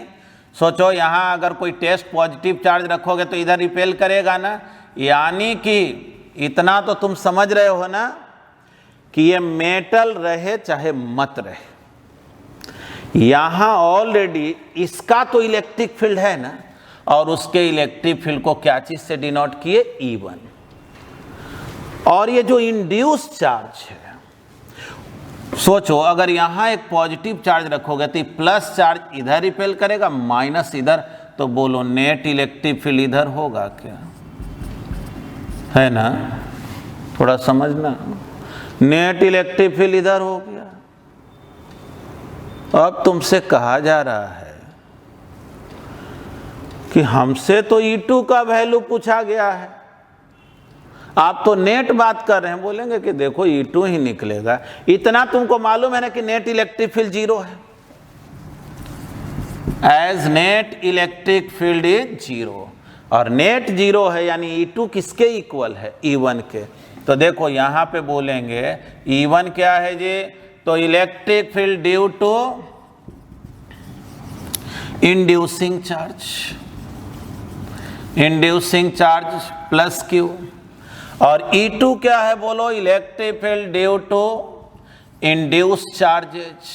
Speaker 1: सोचो यहाँ अगर कोई टेस्ट पॉजिटिव चार्ज रखोगे तो इधर रिपेल करेगा ना। यानी कि इतना तो तुम समझ रहे हो ना कि ये मेटल रहे चाहे मत रहे, यहाँ ऑलरेडी इसका तो इलेक्ट्रिक फील्ड है ना, और उसके इलेक्ट्रिक फील्ड को क्या चीज से डिनोट किए? E1। और ये जो इंड्यूस चार्ज है, सोचो अगर यहां एक पॉजिटिव चार्ज रखोगे तो प्लस चार्ज इधर रिपेल करेगा, माइनस इधर, तो बोलो नेट इलेक्ट्रिक फील्ड इधर होगा क्या? है ना? थोड़ा समझना, नेट इलेक्ट्रिक फील्ड इधर हो गया। अब तुमसे कहा जा रहा है कि हमसे तो E2 का वैल्यू पूछा गया है, आप तो नेट बात कर रहे हैं। बोलेंगे कि देखो E2 ही निकलेगा, इतना तुमको मालूम है ना कि नेट इलेक्ट्रिक फील्ड 0 है। As net electric field is 0, और नेट 0 है यानी E2 किसके इक्वल है? E1 के। तो देखो यहां पे बोलेंगे E1 क्या है जी? तो electric field due to inducing charge, inducing charge plus q. और E2 क्या है बोलो? Electric field due to induce charges.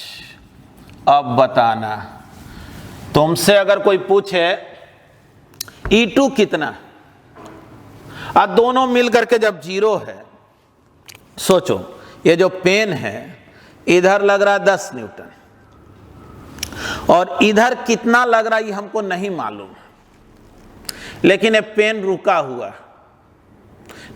Speaker 1: अब बताना, तुमसे अगर कोई पूछे E2 कितना, अब दोनों मिल करके जब 0 है, सोचो ये जो पेन है इधर लग रहा है 10 न्यूटन और इधर कितना लग रहा है ये हमको नहीं मालूम, लेकिन ये पेन रुका हुआ,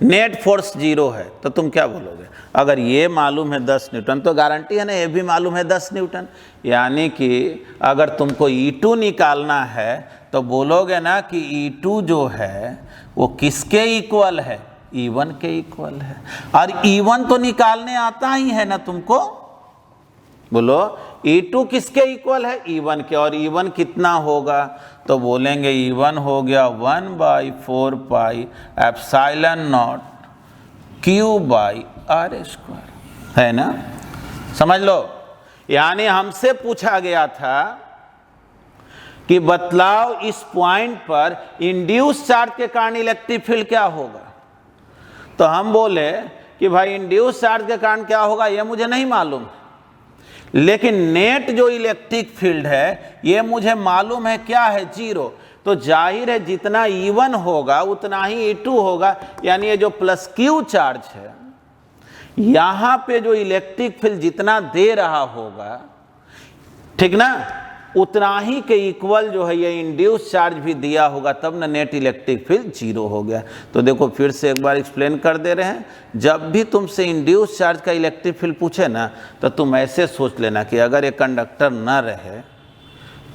Speaker 1: नेट फोर्स 0 है, तो तुम क्या बोलोगे? अगर ये मालूम है 10 न्यूटन तो गारंटी है ना ये भी मालूम है 10 न्यूटन। यानी कि अगर तुमको E2 निकालना है तो बोलोगे ना कि E2 जो है वो किसके इक्वल है? E1 के इक्वल है। और E1 तो निकालने आता ही है ना तुमको, बोलो E2 किसके इक्वल है? E1 के। और E1 कितना होगा? तो बोलेंगे E1 हो गया 1/4 पाई एप्सिलॉन नॉट Q/r², है ना? समझ लो, यानी हमसे पूछा गया था कि बतलाओ इस पॉइंट पर इंड्यूस चार्ज के कारण इलेक्ट्रिक फील्ड क्या होगा। तो हम बोले कि भाई इंड्यूस चार्ज के कारण क्या होगा ये मुझे नहीं मालूम, लेकिन नेट जो इलेक्ट्रिक फील्ड है ये मुझे मालूम है, क्या है? 0। तो जाहिर है जितना E1 होगा उतना ही E2 होगा, यानी ये जो प्लस Q चार्ज है यहां पे जो इलेक्ट्रिक फील्ड जितना दे रहा होगा, ठीक ना, उतना ही के इक्वल जो है ये इंड्यूस चार्ज भी दिया होगा, तब ना नेट इलेक्ट्रिक फील्ड 0 हो गया। तो देखो फिर से एक बार एक्सप्लेन कर दे रहे हैं, जब भी तुमसे इंड्यूस चार्ज का इलेक्ट्रिक फील्ड पूछे ना तो तुम ऐसे सोच लेना कि अगर ये कंडक्टर ना रहे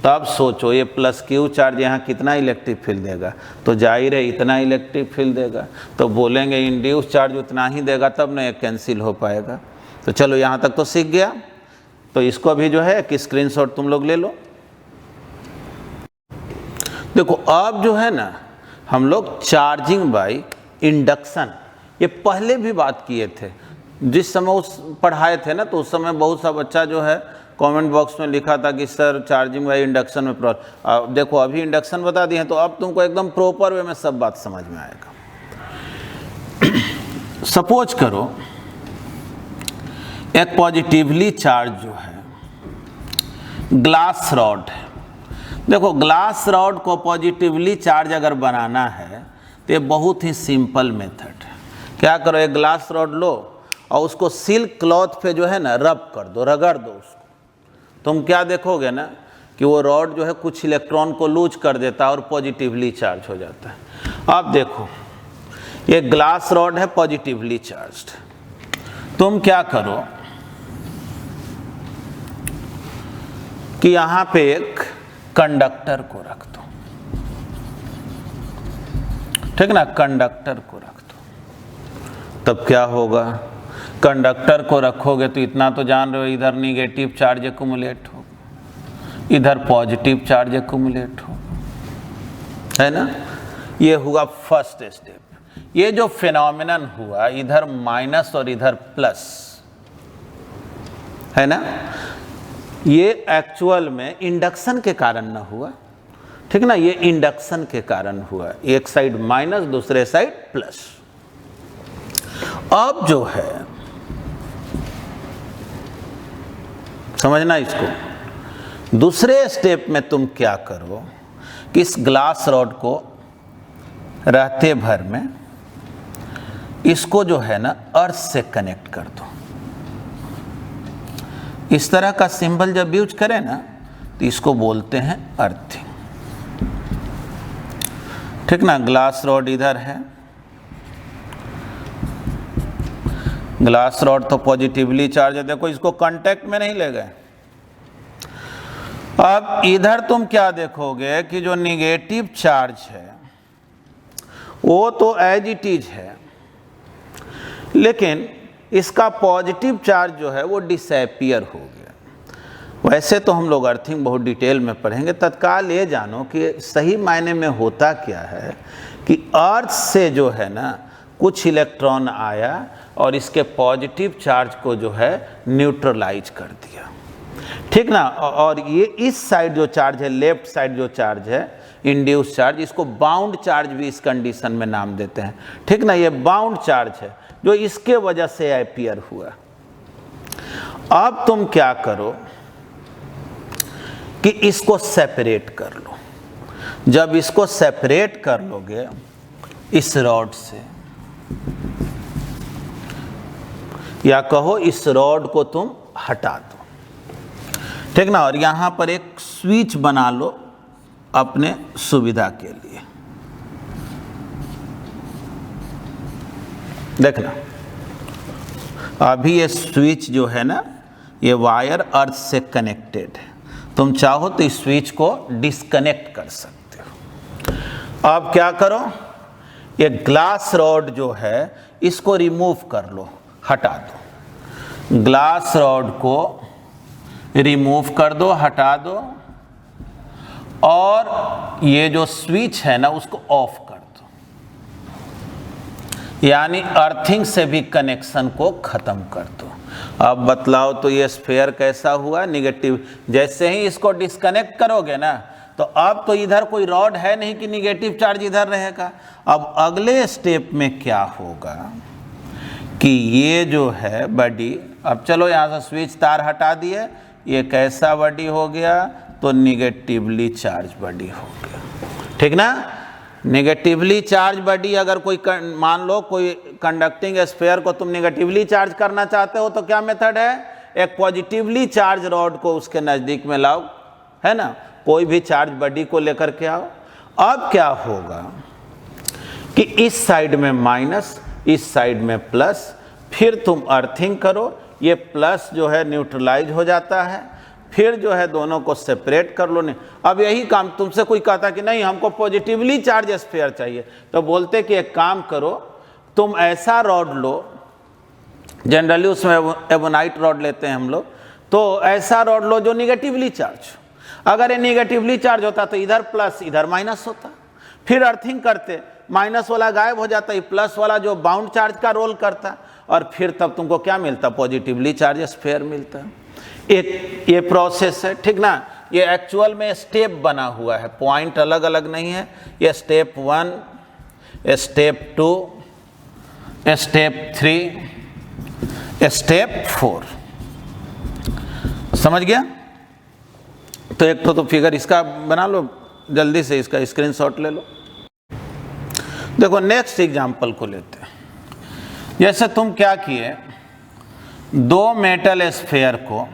Speaker 1: तब सोचो ये प्लस Q चार्ज यहाँ कितना इलेक्ट्रिक फील्ड देगा, तो जाहिर है इतना इलेक्ट्रिक फील्ड देगा, तो बोलेंगे इंड्यूस चार्ज उतना ही देगा, तब ना ये कैंसिल हो पाएगा। तो चलो यहाँ तक तो सीख गया। तो इसको भी जो है कि स्क्रीनशॉट तुम लोग ले लो। देखो अब जो है ना हम लोग चार्जिंग बाय इंडक्शन, ये पहले भी बात किए थे, जिस समय उस पढ़ाए थे ना, तो उस समय बहुत सा बच्चा जो है कमेंट बॉक्स में लिखा था कि सर चार्जिंग बाय इंडक्शन में प्रॉब्लम। अब देखो अभी इंडक्शन बता दिए हैं तो अब तुमको एकदम प्रॉपर वे में सब बात समझ में आएगा। सपोज करो एक पॉजिटिवली चार्ज जो है ग्लास रॉड है। देखो ग्लास रॉड को पॉजिटिवली चार्ज अगर बनाना है तो ये बहुत ही सिंपल मेथड है। क्या करो, एक ग्लास रॉड लो और उसको सिल्क क्लॉथ पे जो है ना रब कर दो, रगड़ दो उसको। तुम क्या देखोगे ना कि वो रॉड जो है कुछ इलेक्ट्रॉन को लूज कर देता है और पॉजिटिवली चार्ज हो जाता है। अब देखो ये ग्लास रॉड है पॉजिटिवली चार्ज्ड, तुम क्या करो कि यहाँ पे एक कंडक्टर को रख दो, ठीक ना, कंडक्टर को रख दो। तब क्या होगा, कंडक्टर को रखोगे तो इतना तो जान रहे हो, इधर निगेटिव चार्ज एक्युमुलेट हो, इधर पॉजिटिव चार्ज एक्युमुलेट हो, है ना। ये हुआ फर्स्ट स्टेप। ये जो फिनोमिनन हुआ इधर माइनस और इधर प्लस, है ना, ये एक्चुअल में इंडक्शन के कारण ना हुआ, ठीक ना, ये इंडक्शन के कारण हुआ। एक साइड माइनस दूसरे साइड प्लस। अब जो है समझना इसको, दूसरे स्टेप में तुम क्या करो कि इस ग्लास रॉड को रहते भर में इसको जो है ना अर्थ से कनेक्ट कर दो। इस तरह का सिंबल जब यूज करें ना तो इसको बोलते हैं अर्थिंग, ठीक ना। ग्लास रॉड इधर है, ग्लास रॉड तो पॉजिटिवली चार्ज है, देखो इसको कांटेक्ट में नहीं ले गए। अब इधर तुम क्या देखोगे कि जो निगेटिव चार्ज है वो तो एज इट इज है, लेकिन इसका पॉजिटिव चार्ज जो है वो डिसअपीयर हो गया। वैसे तो हम लोग अर्थिंग बहुत डिटेल में पढ़ेंगे, तत्काल ये जानो कि सही मायने में होता क्या है कि अर्थ से जो है ना कुछ इलेक्ट्रॉन आया और इसके पॉजिटिव चार्ज को जो है न्यूट्रलाइज कर दिया। ठीक ना। और ये इस साइड जो चार्ज है, लेफ्ट साइड जो चार्ज है इंड्यूस चार्ज, इसको बाउंड चार्ज भी इस कंडीशन में नाम देते हैं। ठीक ना, ये बाउंड चार्ज है जो इसके वजह से अपीयर हुआ। अब तुम क्या करो कि इसको सेपरेट कर लो। जब इसको सेपरेट कर लोगे इस रॉड से, या कहो इस रॉड को तुम हटा दो, ठीक ना, और यहां पर एक स्विच बना लो अपने सुविधा के लिए। देखना, अभी ये स्विच जो है ना, ये वायर अर्थ से कनेक्टेड है। तुम चाहो तो इस स्विच को डिस्कनेक्ट कर सकते हो। अब क्या करो, ये ग्लास रॉड जो है इसको रिमूव कर लो, हटा दो। ग्लास रॉड को रिमूव कर दो, हटा दो, और ये जो स्विच है ना उसको ऑफ कर दो, यानी अर्थिंग से भी कनेक्शन को खत्म कर दो। अब बतलाओ तो ये स्फीयर कैसा हुआ, निगेटिव। जैसे ही इसको डिस्कनेक्ट करोगे ना, तो अब तो इधर कोई रॉड है नहीं कि निगेटिव चार्ज इधर रहेगा। अब अगले स्टेप में क्या होगा कि ये जो है बॉडी, अब चलो यहाँ से स्विच तार हटा दिए, ये कैसा बॉडी हो गया, तो निगेटिवली चार्ज बॉडी हो गया। ठीक ना, नेगेटिवली चार्ज बॉडी, अगर कोई मान लो कोई कंडक्टिंग स्फीयर को तुम नेगेटिवली चार्ज करना चाहते हो तो क्या मेथड है, एक पॉजिटिवली चार्ज रॉड को उसके नज़दीक में लाओ, है ना, कोई भी चार्ज बॉडी को लेकर के आओ। अब क्या होगा कि इस साइड में माइनस, इस साइड में प्लस, फिर तुम अर्थिंग करो, ये प्लस जो है न्यूट्रलाइज हो जाता है, फिर जो है दोनों को सेपरेट कर लो। नहीं, अब यही काम तुमसे कोई कहता कि नहीं हमको पॉजिटिवली चार्ज स्फीयर चाहिए, तो बोलते कि एक काम करो, तुम ऐसा रॉड लो, जनरली उसमें एबोनाइट रॉड लेते हैं हम लोग, तो ऐसा रॉड लो जो निगेटिवली चार्ज। अगर ये निगेटिवली चार्ज होता तो इधर प्लस इधर माइनस होता, फिर अर्थिंग करते, माइनस वाला गायब हो जाता, ये प्लस वाला जो बाउंड चार्ज का रोल करता, और फिर तब तुमको क्या मिलता, पॉजिटिवली चार्ज स्फीयर मिलता। एक ये प्रोसेस है। ठीक ना, ये एक्चुअल में स्टेप बना हुआ है, पॉइंट अलग अलग नहीं है। ये स्टेप 1, स्टेप 2, स्टेप 3, स्टेप 4। समझ गया? तो एक तो फिगर इसका बना लो, जल्दी से इसका स्क्रीनशॉट ले लो। देखो नेक्स्ट एग्जांपल को लेते हैं। जैसे तुम क्या किए, दो मेटल स्फीयर को,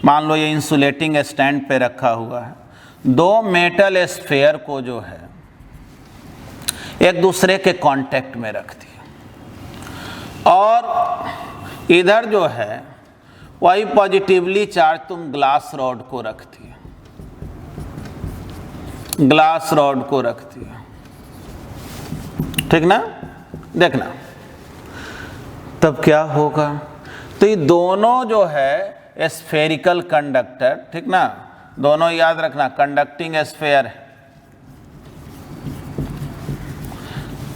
Speaker 1: मान लो ये इंसुलेटिंग स्टैंड पे रखा हुआ है, दो मेटल स्फीयर को जो है एक दूसरे के कांटेक्ट में रख दिया, और इधर जो है वही पॉजिटिवली चार्ज तुम ग्लास रॉड को रख दिया, ग्लास रॉड को रख दिया। ठीक ना, देखना तब क्या होगा, तो ये दोनों जो है स्फेरिकल कंडक्टर, ठीक ना, दोनों याद रखना कंडक्टिंग स्फीयर है,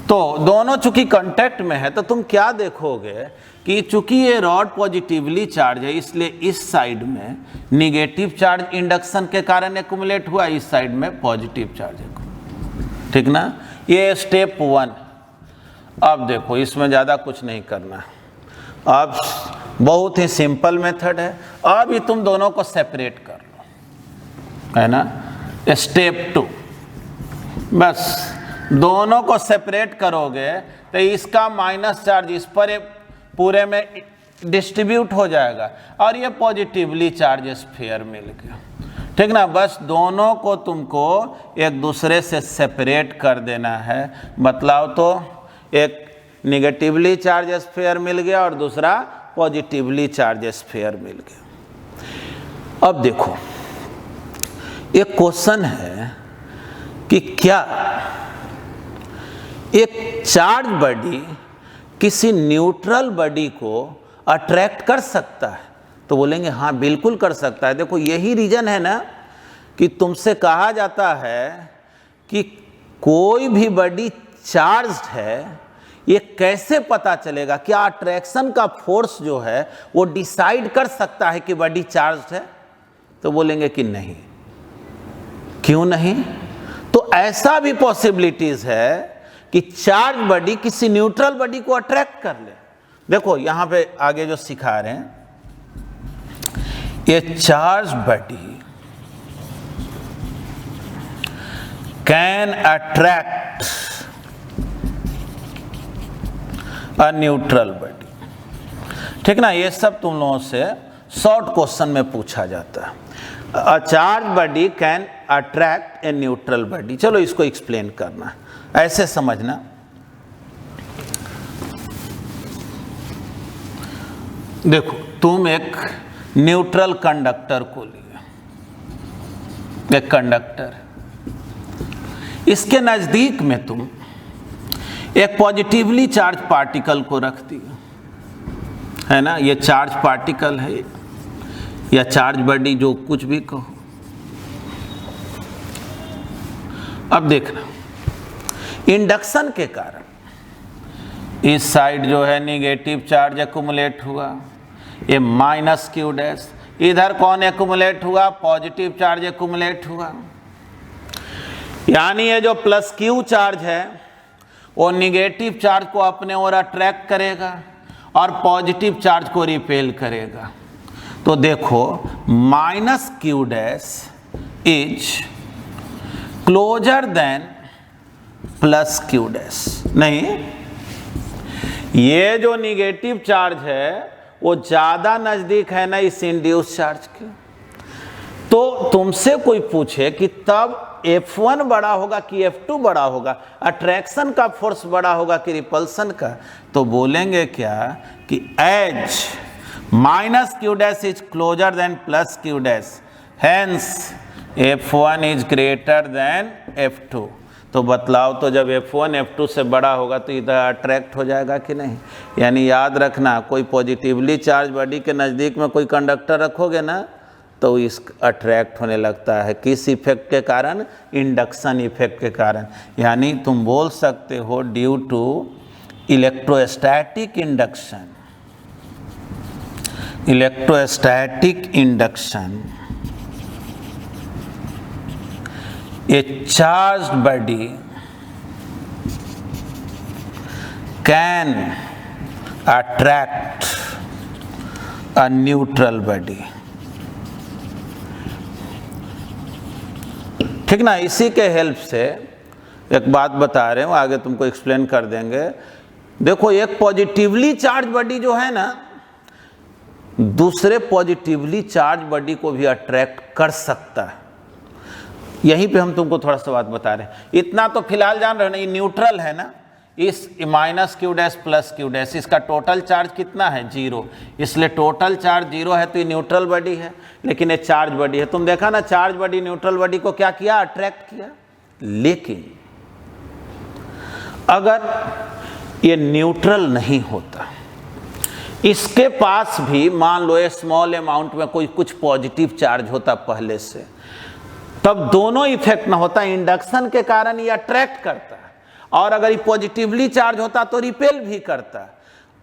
Speaker 1: तो दोनों चूंकि कांटेक्ट में है, तो तुम क्या देखोगे कि चूंकि ये रॉड पॉजिटिवली चार्ज है, इसलिए इस साइड में निगेटिव चार्ज इंडक्शन के कारण एक्युमुलेट हुआ, इस साइड में पॉजिटिव चार्ज। ठीक ना, ये स्टेप 1। अब देखो इसमें ज़्यादा कुछ नहीं करना, अब बहुत ही सिंपल मेथड है। अब ये तुम दोनों को सेपरेट कर लो, है ना, स्टेप 2। बस दोनों को सेपरेट करोगे तो इसका माइनस चार्ज इस पर पूरे में डिस्ट्रीब्यूट हो जाएगा, और ये पॉजिटिवली चार्ज स्फीयर मिल गया। ठीक ना, बस दोनों को तुमको एक दूसरे से सेपरेट कर देना है। बतलाओ तो, एक निगेटिवली चार्ज स्फीयर मिल गया और दूसरा पॉजिटिवली चार्ज स्फीयर मिल गया। अब देखो एक क्वेश्चन है कि क्या एक चार्ज बॉडी किसी न्यूट्रल बॉडी को अट्रैक्ट कर सकता है? तो बोलेंगे हाँ बिल्कुल कर सकता है। देखो यही रीजन है ना कि तुमसे कहा जाता है कि कोई भी बॉडी चार्ज्ड है, ये कैसे पता चलेगा? क्या अट्रैक्शन का फोर्स जो है वो डिसाइड कर सकता है कि बॉडी चार्ज्ड है? तो बोलेंगे कि नहीं। क्यों नहीं? तो ऐसा भी पॉसिबिलिटीज है कि चार्ज बॉडी किसी न्यूट्रल बॉडी को अट्रैक्ट कर ले। देखो यहां पे आगे जो सिखा रहे हैं, ये charge body can attract a neutral body. ठीक ना, ये सब तुम लोगों से शॉर्ट क्वेश्चन में पूछा जाता है। A charge body can attract a neutral body. चलो इसको एक्सप्लेन करना, ऐसे समझना। देखो तुम एक न्यूट्रल कंडक्टर को लिए, एक कंडक्टर, इसके नजदीक में तुम एक पॉजिटिवली चार्ज पार्टिकल को रख दिया, है ना। ये चार्ज पार्टिकल है या चार्ज बॉडी, जो कुछ भी कहो। अब देखना, इंडक्शन के कारण इस साइड जो है निगेटिव चार्ज एक्युमुलेट हुआ, ये माइनस क्यू डैश। इधर कौन एक्युमुलेट हुआ? पॉजिटिव चार्ज एक्युमुलेट हुआ। यानी ये जो प्लस क्यू चार्ज है वो निगेटिव चार्ज को अपने ओर अट्रैक्ट करेगा और पॉजिटिव चार्ज को रिपेल करेगा। तो देखो minus q dash is closer than plus q dash. नहीं, ये जो निगेटिव चार्ज है वो ज्यादा नजदीक है ना इस इंड्यूस चार्ज के। तो तुमसे कोई पूछे कि तब F1 बड़ा होगा कि F2 बड़ा होगा, अट्रैक्शन का फोर्स बड़ा होगा कि रिपल्सन का, तो बोलेंगे क्या कि as minus q dash is closer than plus q dash, hence F1 is greater than F2। तो बतलाओ तो जब F1 F2 से बड़ा होगा तो इधर अट्रैक्ट हो जाएगा कि नहीं। यानी याद रखना, कोई पॉजिटिवली चार्ज बॉडी के नज़दीक में कोई कंडक्टर रखोगे ना तो इस अट्रैक्ट होने लगता है। किस इफेक्ट के कारण? इंडक्शन इफेक्ट के कारण। यानी तुम बोल सकते हो due to electrostatic induction, electrostatic induction a charged body can attract a neutral body। ठीक ना, इसी के हेल्प से एक बात बता रहे हूं, आगे तुमको एक्सप्लेन कर देंगे। देखो एक पॉजिटिवली चार्ज बॉडी जो है ना, दूसरे पॉजिटिवली चार्ज बॉडी को भी अट्रैक्ट कर सकता है। यहीं पे हम तुमको थोड़ा सा बात बता रहे हैं। इतना तो फिलहाल जान रहे हो ना, ये न्यूट्रल है ना, इस minus q dash plus q dash, इसका टोटल चार्ज कितना है? 0। इसलिए टोटल चार्ज 0 है तो ये न्यूट्रल बॉडी है, लेकिन ये चार्ज बॉडी है। तुम देखा ना, चार्ज बॉडी न्यूट्रल बॉडी को क्या किया? अट्रैक्ट किया। लेकिन अगर ये न्यूट्रल नहीं होता, इसके पास भी मान लो स्मॉल अमाउंट में कोई कुछ पॉजिटिव चार्ज होता पहले से, तब दोनों इफेक्ट ना होता। इंडक्शन के कारण ये अट्रैक्ट करता है, और अगर ये पॉजिटिवली चार्ज होता तो रिपेल भी करता है।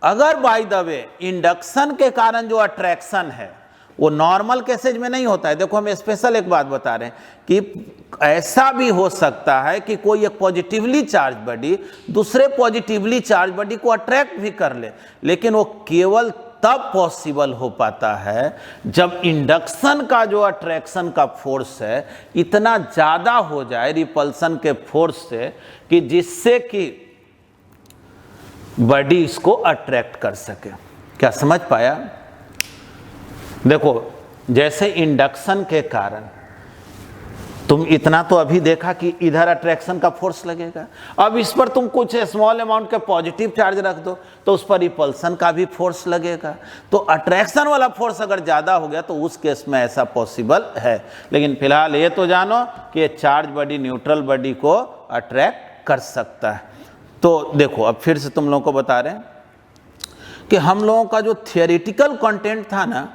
Speaker 1: अगर बाय द वे इंडक्शन के कारण जो अट्रैक्शन है वो नॉर्मल केसेज में नहीं होता है। देखो हम स्पेशल एक बात बता रहे हैं कि ऐसा भी हो सकता है कि कोई एक पॉजिटिवली चार्ज बॉडी दूसरे पॉजिटिवली चार्ज बॉडी को अट्रैक्ट भी कर ले, लेकिन वो केवल तब पॉसिबल हो पाता है जब इंडक्शन का जो अट्रैक्शन का फोर्स है इतना ज़्यादा हो जाए रिपल्सन के फोर्स से कि जिससे कि बॉडी इसको अट्रैक्ट कर सके। क्या समझ पाया? देखो जैसे इंडक्शन के कारण तुम इतना तो अभी देखा कि इधर अट्रैक्शन का फोर्स लगेगा, अब इस पर तुम कुछ स्मॉल अमाउंट का पॉजिटिव चार्ज रख दो तो उस पर रिपल्सन का भी फोर्स लगेगा। तो अट्रैक्शन वाला फोर्स अगर ज़्यादा हो गया तो उस केस में ऐसा पॉसिबल है। लेकिन फिलहाल ये तो जानो कि ये चार्ज बॉडी न्यूट्रल बॉडी को अट्रैक्ट कर सकता है। तो देखो अब फिर से तुम लोगों को बता रहे हैं कि हम लोगों का जो थियोरेटिकल कंटेंट था ना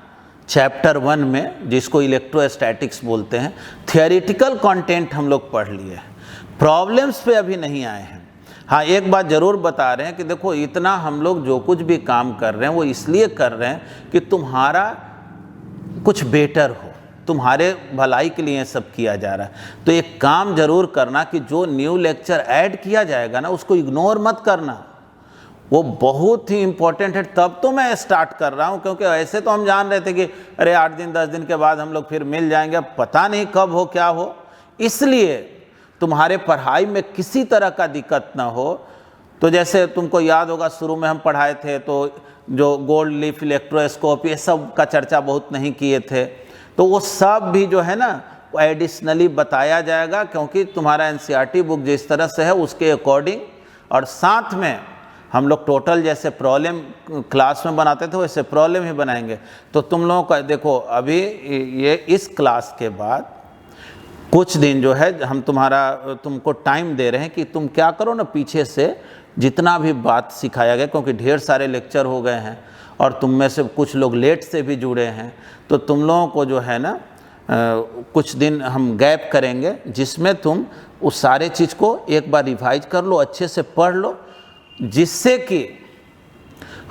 Speaker 1: चैप्टर 1 में, जिसको इलेक्ट्रोस्टैटिक्स बोलते हैं, थियोरेटिकल कंटेंट हम लोग पढ़ लिए, प्रॉब्लम्स पे अभी नहीं आए हैं। हाँ एक बात ज़रूर बता रहे हैं कि देखो इतना हम लोग जो कुछ भी काम कर रहे हैं वो इसलिए कर रहे हैं कि तुम्हारा कुछ बेटर हो, तुम्हारे भलाई के लिए सब किया जा रहा है। तो एक काम जरूर करना कि जो न्यू लेक्चर ऐड किया जाएगा ना, उसको इग्नोर मत करना, वो बहुत ही इम्पोर्टेंट है। तब तो मैं स्टार्ट कर रहा हूँ, क्योंकि ऐसे तो हम जान रहे थे कि अरे 8 दिन 10 दिन के बाद हम लोग फिर मिल जाएंगे, अब पता नहीं कब हो क्या हो। इसलिए तुम्हारे पढ़ाई में किसी तरह का दिक्कत ना हो। तो जैसे तुमको याद होगा शुरू में हम पढ़ाए थे तो जो गोल्ड लीफ इलेक्ट्रोस्कोप ये सब का चर्चा बहुत नहीं किए थे, तो वो सब भी जो है ना एडिशनली बताया जाएगा, क्योंकि तुम्हारा एनसीईआरटी बुक जिस तरह से है उसके अकॉर्डिंग। और साथ में हम लोग टोटल जैसे प्रॉब्लम क्लास में बनाते थे वैसे प्रॉब्लम ही बनाएंगे। तो तुम लोगों का देखो, अभी ये इस क्लास के बाद कुछ दिन जो है हम तुमको टाइम दे रहे हैं कि तुम क्या करो ना, पीछे से जितना भी बात सिखाया गया, क्योंकि ढेर सारे लेक्चर हो गए हैं और तुम में से कुछ लोग लेट से भी जुड़े हैं, तो तुम लोगों को जो है ना कुछ दिन हम गैप करेंगे, जिसमें तुम उस सारे चीज़ को एक बार रिवाइज कर लो, अच्छे से पढ़ लो, जिससे कि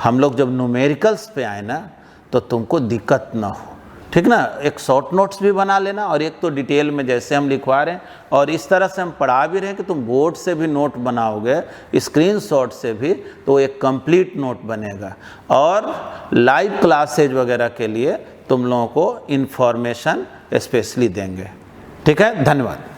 Speaker 1: हम लोग जब न्यूमेरिकल्स पे आए ना तो तुमको दिक्कत ना हो। ठीक ना, एक शॉर्ट नोट्स भी बना लेना और एक तो डिटेल में जैसे हम लिखवा रहे हैं, और इस तरह से हम पढ़ा भी रहे हैं कि तुम बोर्ड से भी नोट बनाओगे, स्क्रीनशॉट से भी, तो एक कंप्लीट नोट बनेगा। और लाइव क्लासेज वगैरह के लिए तुम लोगों को इन्फॉर्मेशन स्पेशली देंगे। ठीक है, धन्यवाद।